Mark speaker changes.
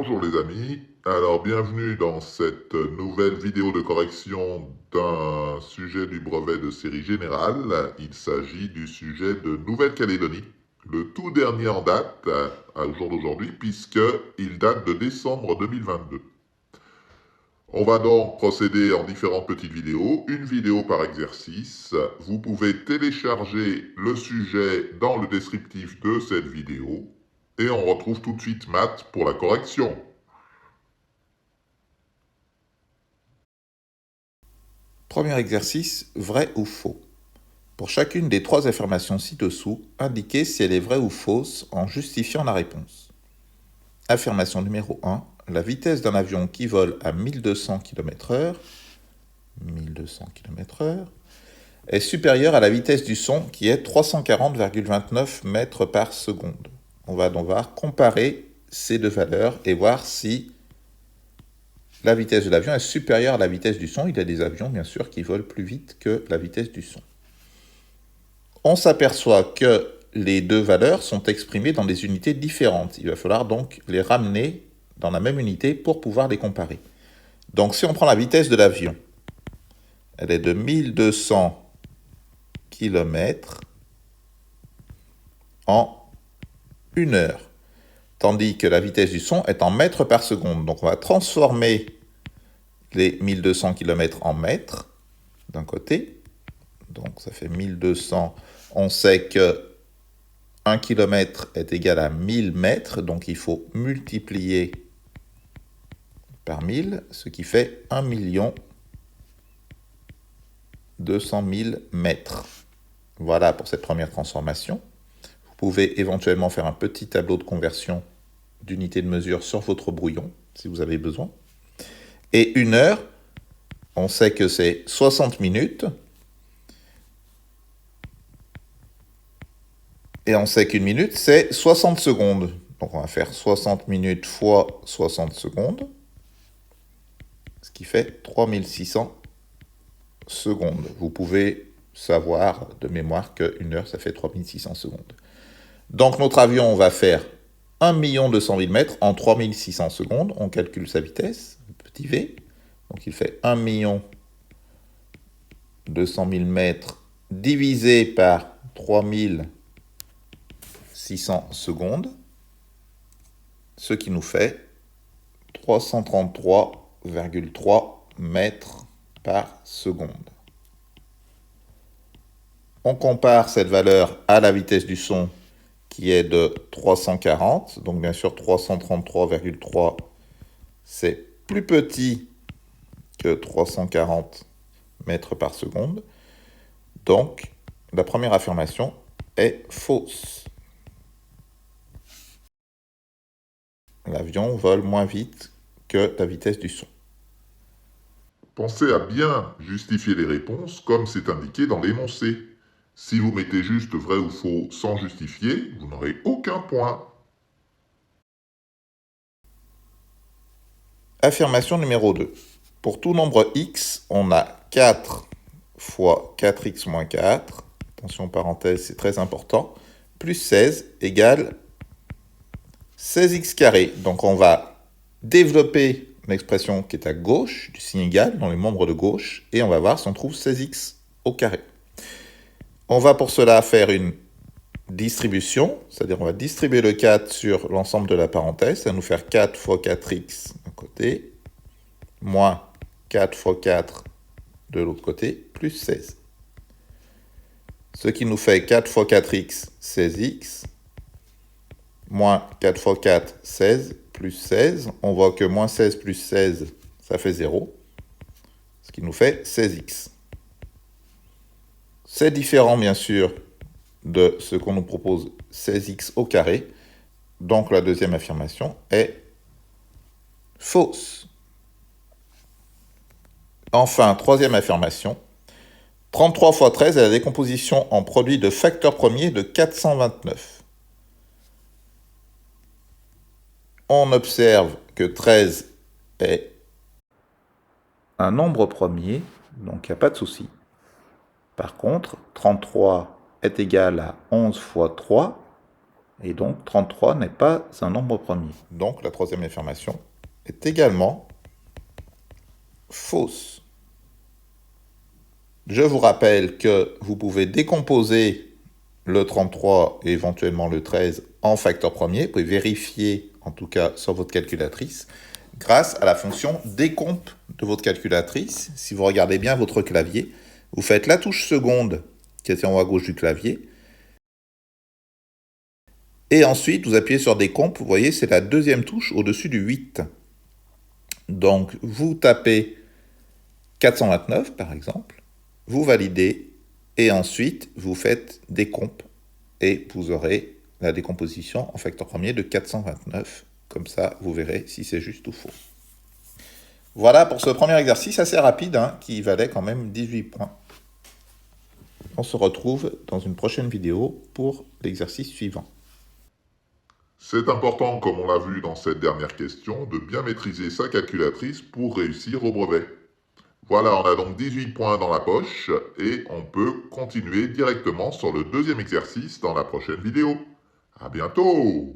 Speaker 1: Bonjour les amis, alors bienvenue dans cette nouvelle vidéo de correction d'un sujet du brevet de série générale. Il s'agit du sujet de Nouvelle-Calédonie, le tout dernier en date au jour d'aujourd'hui puisqu'il date de décembre 2022. On va donc procéder en différentes petites vidéos, une vidéo par exercice. Vous pouvez télécharger le sujet dans le descriptif de cette vidéo. Et on retrouve tout de suite Matt pour la correction.
Speaker 2: Premier exercice, vrai ou faux. Pour chacune des trois affirmations ci-dessous, indiquez si elle est vraie ou fausse en justifiant la réponse. Affirmation numéro 1. La vitesse d'un avion qui vole à 1200 km/h est supérieure à la vitesse du son qui est 340,29 mètres par seconde. On va donc comparer ces deux valeurs et voir si la vitesse de l'avion est supérieure à la vitesse du son. Il y a des avions, bien sûr, qui volent plus vite que la vitesse du son. On s'aperçoit que les deux valeurs sont exprimées dans des unités différentes. Il va falloir donc les ramener dans la même unité pour pouvoir les comparer. Donc si on prend la vitesse de l'avion, elle est de 1200 km en 1 heure. Tandis que la vitesse du son est en mètres par seconde. Donc on va transformer les 1200 km en mètres d'un côté. Donc ça fait 1200. On sait que 1 km est égal à 1000 mètres. Donc il faut multiplier par 1000, ce qui fait 1 200 000 mètres. Voilà pour cette première transformation. Vous pouvez éventuellement faire un petit tableau de conversion d'unités de mesure sur votre brouillon, si vous avez besoin. Et 1 heure, on sait que c'est 60 minutes. Et on sait qu'une minute, c'est 60 secondes. Donc on va faire 60 minutes fois 60 secondes, ce qui fait 3600 secondes. Vous pouvez savoir de mémoire qu'une heure, ça fait 3600 secondes. Donc notre avion va faire 1 200 000 mètres en 3600 secondes. On calcule sa vitesse, petit v. Donc il fait 1 200 000 mètres divisé par 3600 secondes, ce qui nous fait 333,3 mètres par seconde. On compare cette valeur à la vitesse du son qui est de 340. Donc bien sûr 333,3 c'est plus petit que 340 mètres par seconde. Donc la première affirmation est fausse. L'avion vole moins vite que la vitesse du son.
Speaker 1: Pensez à bien justifier les réponses comme c'est indiqué dans l'énoncé. Si vous mettez juste vrai ou faux sans justifier, vous n'aurez aucun point.
Speaker 2: Affirmation numéro 2. Pour tout nombre x, on a 4 fois 4x moins 4, attention parenthèse, c'est très important, plus 16 égale 16x carré. Donc on va développer l'expression qui est à gauche du signe égal, dans les membres de gauche, et on va voir si on trouve 16x au carré. On va pour cela faire une distribution, c'est-à-dire on va distribuer le 4 sur l'ensemble de la parenthèse, ça va nous faire 4 fois 4x d'un côté, moins 4 fois 4 de l'autre côté, plus 16. Ce qui nous fait 4 fois 4x, 16x, moins 4 fois 4, 16, plus 16. On voit que moins 16 plus 16, ça fait 0, ce qui nous fait 16x. C'est différent, bien sûr, de ce qu'on nous propose, 16x au carré. Donc la deuxième affirmation est fausse. Enfin, troisième affirmation, 33 fois 13 est la décomposition en produit de facteurs premiers de 429. On observe que 13 est un nombre premier, donc il n'y a pas de souci. Par contre, 33 est égal à 11 fois 3, Et donc 33 n'est pas un nombre premier. Donc la troisième affirmation est également fausse. Je vous rappelle que vous pouvez décomposer le 33 et éventuellement le 13 en facteur premier. Vous pouvez vérifier, en tout cas sur votre calculatrice, grâce à la fonction décomp de votre calculatrice. Si vous regardez bien votre clavier, vous faites la touche seconde qui est en haut à gauche du clavier. Et ensuite, vous appuyez sur décomp. Vous voyez, c'est la deuxième touche au-dessus du 8. Donc, vous tapez 429, par exemple. Vous validez. Et ensuite, vous faites décomp. Et vous aurez la décomposition en facteur premier de 429. Comme ça, vous verrez si c'est juste ou faux. Voilà pour ce premier exercice assez rapide, qui valait quand même 18 points. On se retrouve dans une prochaine vidéo pour l'exercice suivant.
Speaker 1: C'est important, comme on l'a vu dans cette dernière question, de bien maîtriser sa calculatrice pour réussir au brevet. Voilà, on a donc 18 points dans la poche et on peut continuer directement sur le deuxième exercice dans la prochaine vidéo. À bientôt!